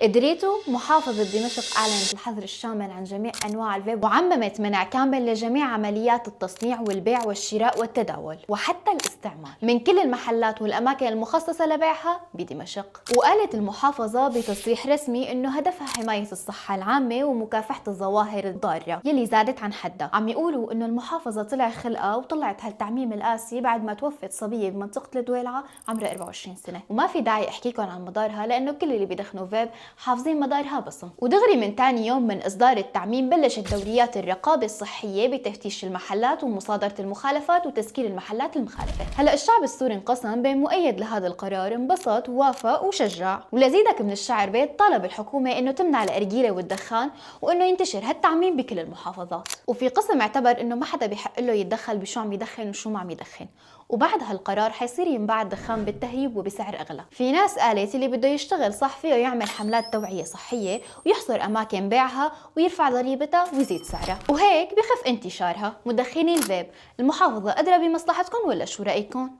إدريتو محافظة دمشق أعلنت الحظر الشامل عن جميع أنواع الفيب وعممت منع كامل لجميع عمليات التصنيع والبيع والشراء والتداول وحتى الاستعمال من كل المحلات والأماكن المخصصة لبيعها بدمشق. وقالت المحافظة بتصريح رسمي إنه هدفها حماية الصحة العامة ومكافحة الظواهر الضارة يلي زادت عن حدها. عم يقولوا إنه المحافظة طلع خلقها وطلعت هالتعميم القاسي بعد ما توفت صبية بمنطقة الدويلعة عمرها 24 سنة، وما في داعي أحكيكم عن مضارها لأنه كل اللي بيدخنوا فيب حافظين مدارها بصم. ودغري من تاني يوم من إصدار التعميم بلشت دوريات الرقابة الصحية بتفتيش المحلات ومصادرة المخالفات وتسكير المحلات المخالفة. هلا الشعب السوري انقسم بين مؤيد لهذا القرار انبسط ووافق وشجع، ولزيدك من الشعر بيت طالب الحكومة إنه تمنع الأرجيلة والدخان وإنه ينتشر هالتعميم بكل المحافظات. وفي قسم اعتبر إنه ما حدا بيحق له يتدخل بشو عم يدخن وشو ما عم يدخن، وبعد هالقرار حيصير ينباع الدخان بالتهريب وبسعر أغلى. في ناس قالت اللي بده يشتغل صح فيه يعمل حملات توعية صحية ويحصر أماكن بيعها ويرفع ضريبتها ويزيد سعرها، وهيك بخف انتشارها. مدخني الفيب، المحافظة أدرى بمصلحتكم ولا شو رأيكم؟